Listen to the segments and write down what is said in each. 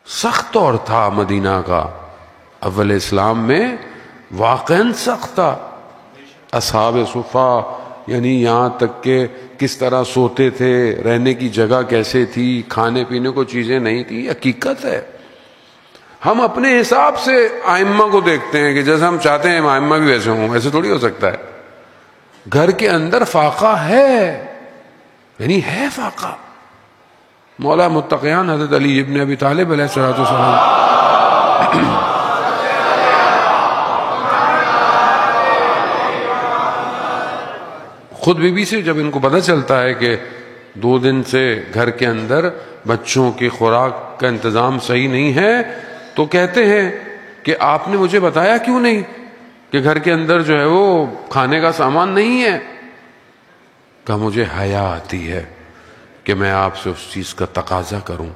سخت دور تھا مدینہ کا، اول اسلام میں واقعاً سخت تھا. اصحاب صفا یعنی یہاں تک کہ کس طرح سوتے تھے، رہنے کی جگہ کیسے تھی، کھانے پینے کو چیزیں نہیں تھی، حقیقت ہے. ہم اپنے حساب سے ائمہ کو دیکھتے ہیں کہ جیسے ہم چاہتے ہیں ائمہ بھی ویسے ہوں، ایسے تھوڑی ہو سکتا ہے. گھر کے اندر فاقہ ہے، یعنی ہے فاقہ. مولا متقیان حضرت علی ابن ابی طالب علیہ الصلوۃ والسلام خود بی بی سے جب ان کو پتہ چلتا ہے کہ 2 دن سے گھر کے اندر بچوں کی خوراک کا انتظام صحیح نہیں ہے، تو کہتے ہیں کہ آپ نے مجھے بتایا کیوں نہیں کہ گھر کے اندر جو ہے وہ کھانے کا سامان نہیں ہے. کہا مجھے حیا آتی ہے کہ میں آپ سے اس چیز کا تقاضا کروں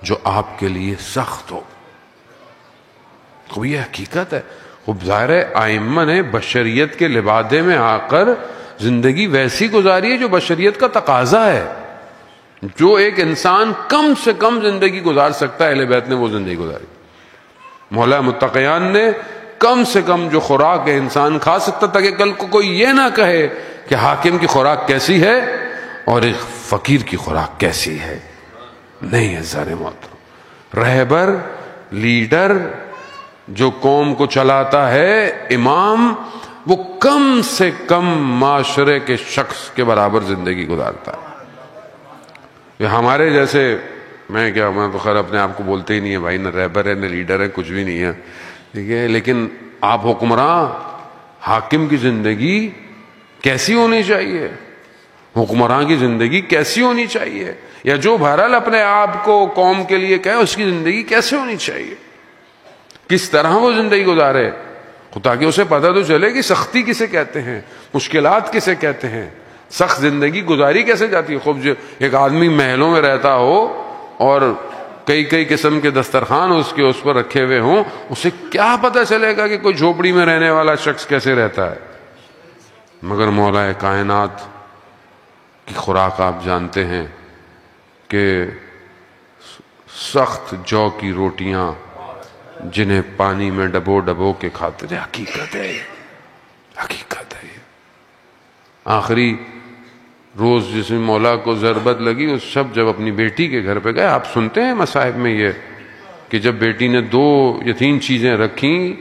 جو آپ کے لیے سخت ہو. خوب یہ حقیقت ہے. خوب ظاہر ہے ائمہ نے بشریت کے لبادے میں آ کر زندگی ویسی گزاری ہے جو بشریت کا تقاضا ہے. جو ایک انسان کم سے کم زندگی گزار سکتا ہے اہل بیت نے وہ زندگی گزاری. مولا متقیان نے کم سے کم جو خوراک ہے انسان کھا سکتا تاکہ کل کو کوئی یہ نہ کہے کہ حاکم کی خوراک کیسی ہے اور ایک فقیر کی خوراک کیسی ہے. نہیں ہے زار محترم. رہبر، لیڈر جو قوم کو چلاتا ہے، امام، وہ کم سے کم معاشرے کے شخص کے برابر زندگی گزارتا ہے. یہ ہمارے جیسے میں تو خیر اپنے آپ کو بولتے ہی نہیں ہے بھائی، نہ رہبر ہے نہ لیڈر ہے، کچھ بھی نہیں ہے، ٹھیک ہے. لیکن آپ حکمراں، حاکم کی زندگی کیسی ہونی چاہیے، حکمراں کی زندگی کیسی ہونی چاہیے، یا جو بہرحال اپنے آپ کو قوم کے لیے کہے اس کی زندگی کیسے ہونی چاہیے، کس طرح وہ زندگی گزارے، تاکہ اسے پتہ تو چلے کہ سختی کسے کہتے ہیں، مشکلات کسے کہتے ہیں، سخت زندگی گزاری کیسے جاتی ہے. خوب جو ایک آدمی محلوں میں رہتا ہو اور کئی قسم کے دسترخوان اس پر رکھے ہوئے ہوں، اسے کیا پتہ چلے گا کہ کوئی جھوپڑی میں رہنے والا شخص کیسے رہتا ہے. مگر مولا کائنات کی خوراک آپ جانتے ہیں کہ سخت جو کی روٹیاں جنہیں پانی میں ڈبو ڈبو کے کھاتے تھے. حقیقت ہے، حقیقت ہے. آخری روز جس میں مولا کو ضربت لگی اس شب جب اپنی بیٹی کے گھر پہ گئے، آپ سنتے ہیں مصائب میں یہ کہ جب بیٹی نے 2 یا 3 چیزیں رکھیں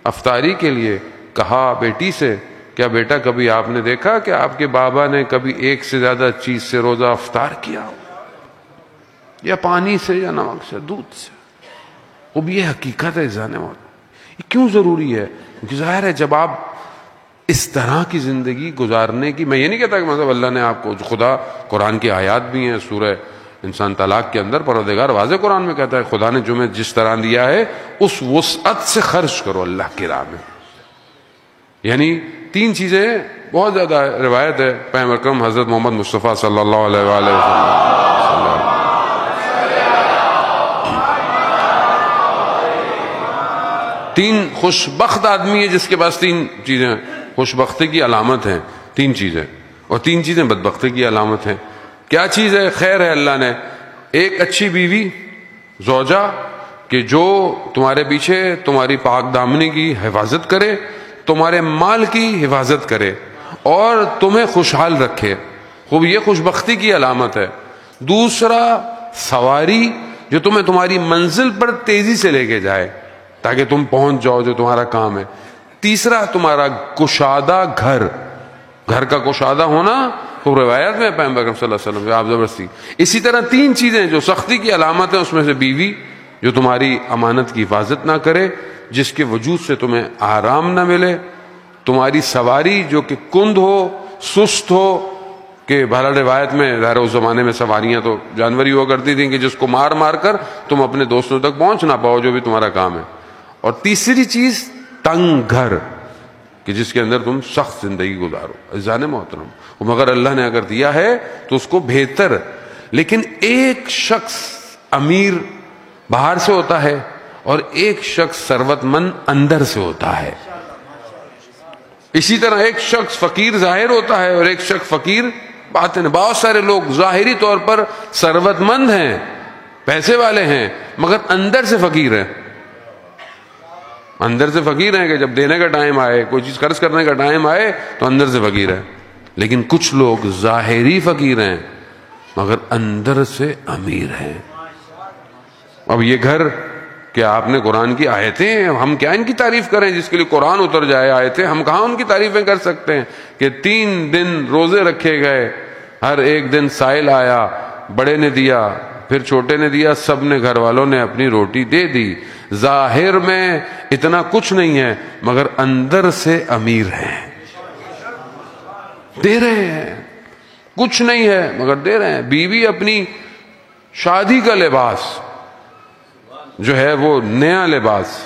افطاری کے لیے، کہا بیٹی سے کیا بیٹا کبھی آپ نے دیکھا کہ آپ کے بابا نے کبھی 1 سے زیادہ چیز سے روزہ افطار کیا ہو، یا پانی سے یا نمک سے، دودھ سے. اب یہ حقیقت ہے جانے والا. یہ کیوں ضروری ہے؟ کیونکہ ظاہر ہے جب آپ اس طرح کی زندگی گزارنے کی، میں یہ نہیں کہتا کہ مطلب اللہ نے آپ کو، خدا قرآن کی آیات بھی ہیں سورہ انسان طلاق کے اندر پروردگار واضح قرآن میں کہتا ہے خدا نے جو میں جس طرح دیا ہے اس وسعت سے خرچ کرو اللہ کی راہ میں. یعنی 3 چیزیں بہت زیادہ روایت ہے پیغمبر اکرم حضرت محمد مصطفیٰ صلی اللہ علیہ وآلہ وسلم. 3 خوش آدمی ہے جس کے پاس 3 چیزیں ہیں. خوش بختی کی علامت ہیں 3 چیزیں، اور 3 چیزیں بدبختی کی علامت ہیں. کیا چیز ہے؟ خیر ہے اللہ نے. ایک اچھی بیوی، زوجہ، کہ جو تمہارے پیچھے تمہاری پاک دامنی کی حفاظت کرے، تمہارے مال کی حفاظت کرے اور تمہیں خوشحال رکھے. خوب یہ خوش بختی کی علامت ہے. دوسرا سواری جو تمہیں تمہاری منزل پر تیزی سے لے کے جائے تاکہ تم پہنچ جاؤ جو تمہارا کام ہے. تیسرا تمہارا کشادہ گھر کا کشادہ ہونا. تو روایت میں پیغمبر اکرم صلی اللہ علیہ وسلم آپ زبردستی. اسی طرح 3 چیزیں جو سختی کی علامت ہیں، اس میں سے بیوی جو تمہاری امانت کی حفاظت نہ کرے، جس کے وجود سے تمہیں آرام نہ ملے، تمہاری سواری جو کہ کند ہو، سست ہو، کہ بہرحال روایت میں ظاہر اس زمانے میں سواریاں تو جانور ہی ہوا کرتی تھیں کہ جس کو مار مار کر تم اپنے دوستوں تک پہنچ نہ پاؤ جو بھی تمہارا کام ہے. اور تیسری چیز تنگ گھر کہ جس کے اندر تم سخت زندگی گزارو. عزیزان محترم، مگر اللہ نے اگر دیا ہے تو اس کو بہتر. لیکن ایک شخص امیر باہر سے ہوتا ہے اور ایک شخص ثروت مند اندر سے ہوتا ہے. اسی طرح ایک شخص فقیر ظاہر ہوتا ہے اور ایک شخص فقیر باطن. بہت سارے لوگ ظاہری طور پر ثروت مند ہیں پیسے والے ہیں مگر اندر سے فقیر ہیں، اندر سے فقیر ہیں کہ جب دینے کا ٹائم آئے، کوئی چیز قرض کرنے کا ٹائم آئے تو اندر سے فقیر ہے۔ لیکن کچھ لوگ ظاہری فقیر ہیں مگر اندر سے امیر ہیں۔ اب یہ گھر، کیا آپ نے قرآن کی آیتیں ہیں، ہم کیا ان کی تعریف کریں؟ جس کے لیے قرآن اتر جائے آیتیں، ہم کہاں ان کی تعریفیں کر سکتے ہیں؟ کہ 3 دن روزے رکھے گئے، ہر ایک دن سائل آیا، بڑے نے دیا پھر چھوٹے نے دیا، سب نے گھر والوں نے اپنی روٹی دے دی۔ ظاہر میں اتنا کچھ نہیں ہے مگر اندر سے امیر ہیں، دے رہے ہیں، کچھ نہیں ہے مگر دے رہے ہیں۔ بیوی اپنی شادی کا لباس جو ہے، وہ نیا لباس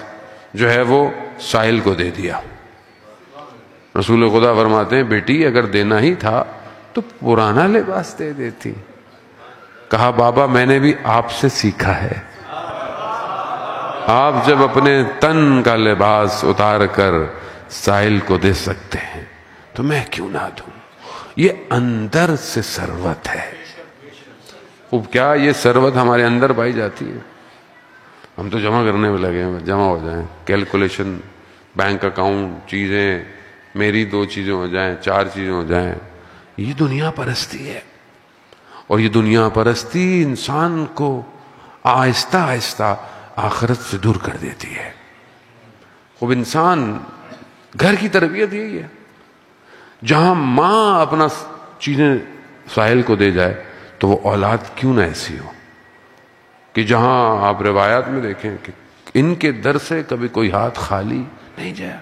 جو ہے، وہ سائل کو دے دیا۔ رسول خدا فرماتے ہیں بیٹی اگر دینا ہی تھا تو پرانا لباس دے دیتی۔ کہا بابا میں نے بھی آپ سے سیکھا ہے، آپ جب اپنے تن کا لباس اتار کر سائل کو دے سکتے ہیں تو میں کیوں نہ دوں؟ یہ اندر سے ثروت ہے۔ اب کیا یہ ثروت ہمارے اندر پائی جاتی ہے؟ ہم تو جمع کرنے میں لگے ہیں، جمع ہو جائیں، کیلکولیشن، بینک اکاؤنٹ، چیزیں، میری 2 چیزیں ہو جائیں، 4 چیزیں ہو جائیں۔ یہ دنیا پرستی ہے، اور یہ دنیا پرستی انسان کو آہستہ آہستہ آخرت سے دور کر دیتی ہے۔ خوب انسان، گھر کی تربیت یہی ہے، جہاں ماں اپنا چیزیں ساحل کو دے جائے تو وہ اولاد کیوں نہ ایسی ہو کہ جہاں آپ روایات میں دیکھیں کہ ان کے در سے کبھی کوئی ہاتھ خالی نہیں جایا۔